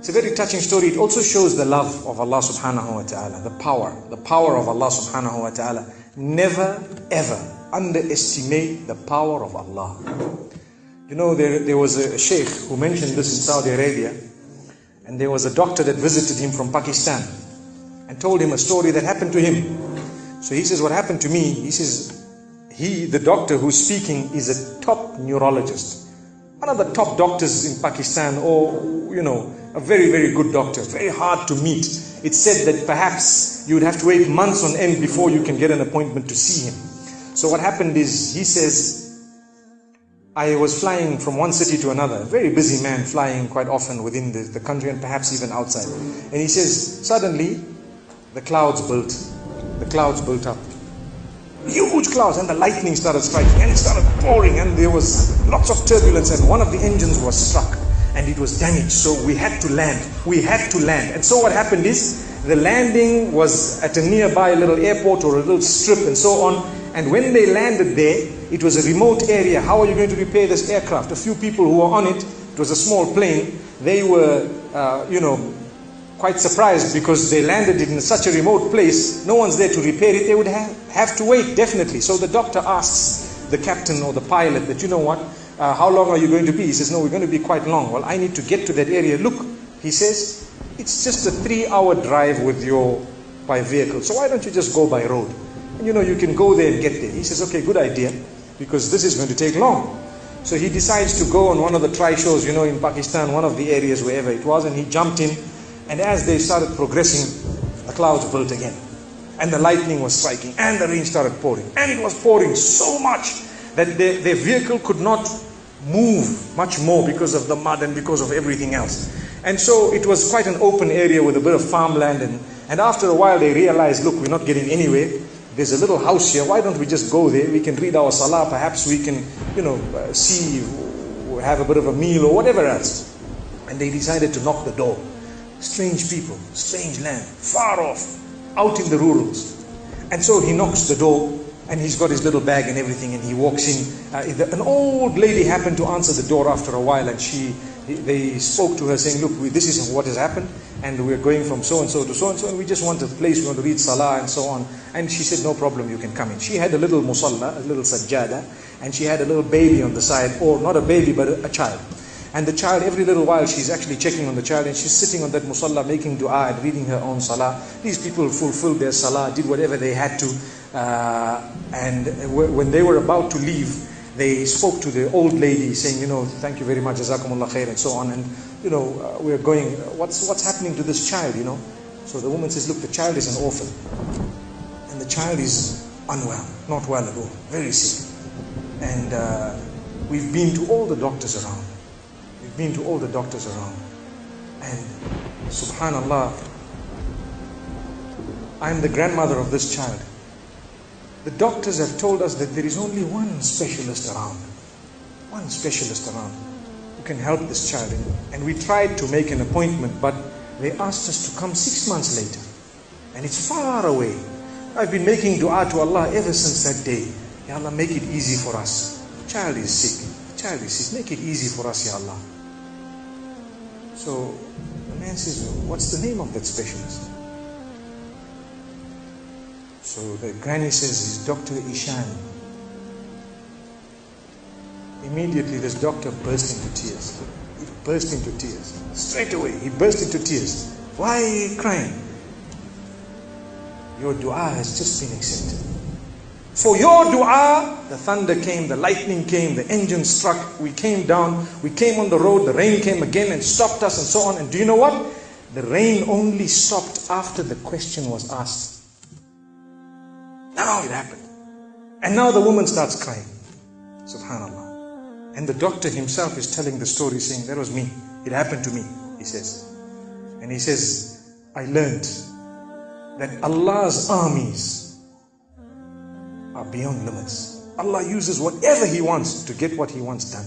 It's a very touching story. It also shows the love of Allah subhanahu wa ta'ala, the power of Allah subhanahu wa ta'ala. Never ever underestimate the power of Allah. You know, there was a sheikh who mentioned this in Saudi Arabia, and there was a doctor that visited him from Pakistan and told him a story that happened to him. So he says, what happened to me? He says, the doctor who's speaking is a top neurologist, one of the top doctors in Pakistan, or, you know, a very, very good doctor, very hard to meet. It's said that perhaps you would have to wait months on end before you can get an appointment to see him. So what happened is, he says, I was flying from one city to another, a very busy man, flying quite often within the country and perhaps even outside. And he says, suddenly the clouds built up. Huge clouds, and the lightning started striking, and it started pouring, and there was lots of turbulence, and one of the engines was struck and it was damaged. So we had to land. And so what happened is, the landing was at a nearby little airport or a little strip and so on. And when they landed there, it was a remote area. How are you going to repair this aircraft? A few people who were on it, it was a small plane, they were, quite surprised because they landed it in such a remote place. No one's there to repair it. They would have to wait, definitely. So the doctor asks the captain or the pilot that, you know what, how long are you going to be? He says, no, we're going to be quite long. Well, I need to get to that area. Look, he says, it's just a 3-hour drive by vehicle. So why don't you just go by road? And you know, you can go there and get there. He says, okay, good idea, because this is going to take long. So he decides to go on one of the tri-shows, you know, in Pakistan, one of the areas, wherever it was, and he jumped in. And as they started progressing, the clouds built again. And the lightning was striking, and the rain started pouring. And it was pouring so much that their vehicle could not move much more because of the mud and because of everything else. And so it was quite an open area with a bit of farmland. And after a while they realized, look, we're not getting anywhere. There's a little house here. Why don't we just go there? We can read our salah. Perhaps we can, see, have a bit of a meal or whatever else. And they decided to knock the door. Strange people, strange land, far off, out in the rurals. And so he knocks the door, and he's got his little bag and everything, and he walks in. An old lady happened to answer the door after a while, and they spoke to her saying, look, this is what has happened, and we're going from so-and-so to so-and-so, and we just want a place, we want to read salah and so on. And she said, no problem, you can come in. She had a little musalla, a little sajjada, and she had a little baby on the side, or not a baby, but a child. And the child, every little while, she's actually checking on the child, and she's sitting on that musalla making dua and reading her own salah. These people fulfilled their salah, did whatever they had to. And when they were about to leave, they spoke to the old lady saying, thank you very much, jazakumullah khair, and so on. And, we're going, what's happening to this child, So the woman says, look, the child is an orphan. And the child is unwell, not well at all, very sick. And we've been to all the doctors around. And subhanallah, I'm the grandmother of this child. The doctors have told us that there is only one specialist around who can help this child. And we tried to make an appointment, but they asked us to come 6 months later, and it's far away. I've been making dua to Allah ever since that day. Ya Allah, make it easy for us. The child is sick, make it easy for us, Ya Allah. So the man says, what's the name of that specialist? So the granny says, it's Dr. Ishan. Immediately this doctor burst into tears. He burst into tears. Straight away, he burst into tears. Why are you crying? Your dua has just been accepted. For your dua, the thunder came, the lightning came, the engine struck, we came down, we came on the road, the rain came again and stopped us and so on. And do you know what? The rain only stopped after the question was asked. Now it happened. And now the woman starts crying. Subhanallah. And the doctor himself is telling the story, saying, that was me. It happened to me, he says. And he says, I learned that Allah's armies are beyond limits. Allah uses whatever He wants to get what He wants done.